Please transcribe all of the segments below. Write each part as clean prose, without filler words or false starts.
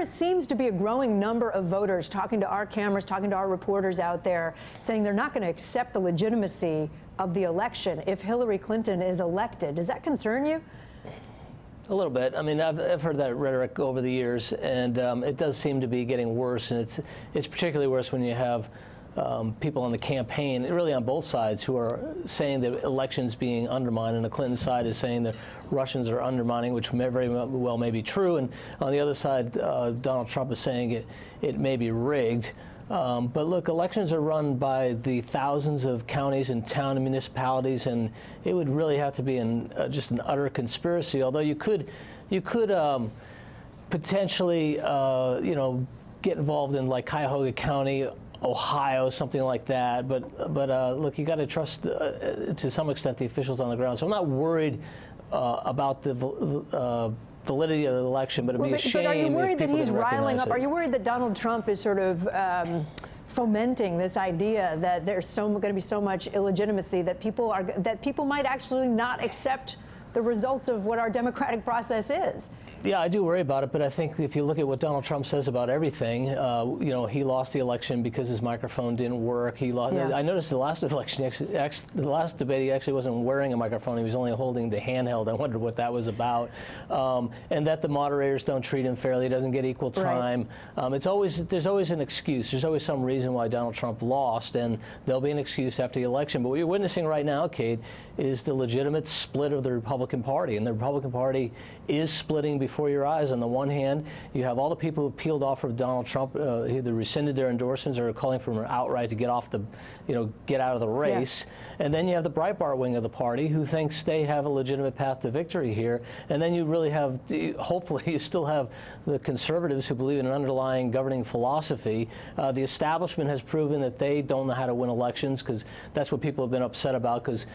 there seems to be a growing number of voters talking to our cameras, talking to our reporters out there, saying they're not going to accept the legitimacy of the election if Hillary Clinton is elected. Does that concern you? A little bit. I mean, I've heard that rhetoric over the years, and it does seem to be getting worse. And it's particularly worse when you have people on the campaign, really on both sides, who are saying that elections being undermined, and the Clinton side is saying that Russians are undermining, which very well may be true. And on the other side, Donald Trump is saying it may be rigged. But look, elections are run by the thousands of counties and town and municipalities, and it would really have to be just an utter conspiracy. Although you could potentially, get involved in like Cuyahoga County, Ohio, something like that. But look, you got to trust to some extent the officials on the ground. So I'm not worried about the validity of the election, but it'd be a shame. But are you worried that he's riling up? It. Are you worried that Donald Trump is sort of fomenting this idea that there's going to be so much illegitimacy that people might actually not accept the results of what our democratic process is? Yeah, I do worry about it, but I think if you look at what Donald Trump says about everything, he lost the election because his microphone didn't work. He lost. Yeah. I noticed the last election, the last debate, he actually wasn't wearing a microphone. He was only holding the handheld. I wondered what that was about. And that the moderators don't treat him fairly. He doesn't get equal time. Right. There's always an excuse. There's always some reason why Donald Trump lost, and there'll be an excuse after the election. But what you're witnessing right now, Kate, is the legitimate split of the Republican Party, and the Republican Party is splitting before your eyes. On the one hand, you have all the people who peeled off of Donald Trump, either rescinded their endorsements or are calling for him outright to get off the, get out of the race. Yeah. And then you have the Breitbart wing of the party who thinks they have a legitimate path to victory here. And then you really have, hopefully, you still have the conservatives who believe in an underlying governing philosophy. The establishment has proven that they don't know how to win elections, because that's what people have been upset about, because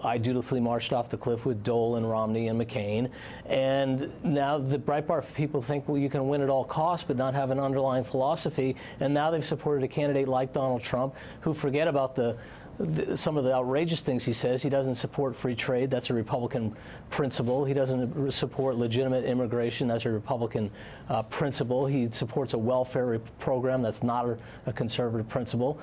I dutifully marched off the cliff with Dole and Romney and McCain. And now the Breitbart people think, well, you can win at all costs but not have an underlying philosophy. And now they've supported a candidate like Donald Trump, who forget about some of the outrageous things he says. He doesn't support free trade. That's a Republican principle. He doesn't support legitimate immigration. That's a Republican principle. He supports a welfare program. That's not a conservative principle.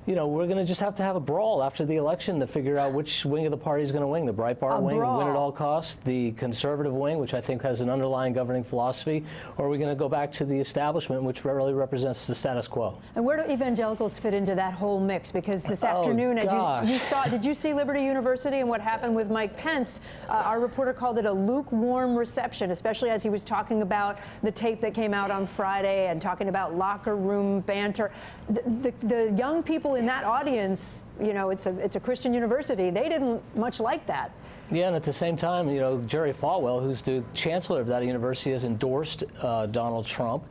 We're going to just have to have a brawl after the election to figure out which wing of the party is going to win. The Breitbart wing, win at all costs, the conservative wing, which I think has an underlying governing philosophy, or are we going to go back to the establishment, which really represents the status quo? And where do evangelicals fit into that whole mix? Because this afternoon, as you saw, did you see Liberty University and what happened with Mike Pence? Our reporter called it a lukewarm reception, especially as he was talking about the tape that came out on Friday and talking about locker room banter. The young people in that audience, it's a Christian university. They didn't much like that. Yeah, and at the same time, Jerry Falwell, who's the chancellor of that university, has endorsed Donald Trump.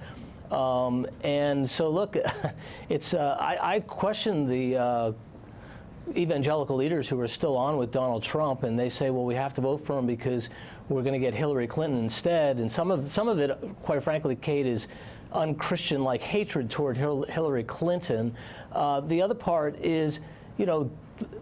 And so, look, I question the evangelical leaders who are still on with Donald Trump, and they say, well, we have to vote for him because we're going to get Hillary Clinton instead. And some of it, quite frankly, Kate, is unchristian-like hatred toward Hillary Clinton. The other part is,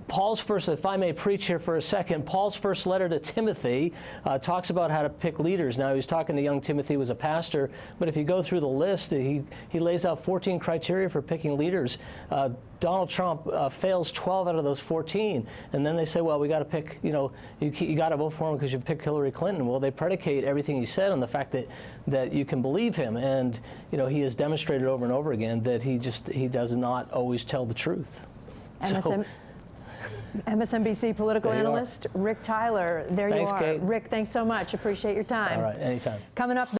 Paul's first, if I may preach here for a second, Paul's first letter to Timothy talks about how to pick leaders. Now, he was talking to young Timothy, who was a pastor, but if you go through the list, he lays out 14 criteria for picking leaders. Donald Trump fails 12 out of those 14. And then they say, well, we got to pick, you got to vote for him because you picked Hillary Clinton. Well, they predicate everything he said on the fact that you can believe him. And, he has demonstrated over and over again that he does not always tell the truth. MSNBC political analyst Rick Tyler. There you are. Kate. Rick, thanks so much. Appreciate your time. All right, anytime. Coming up.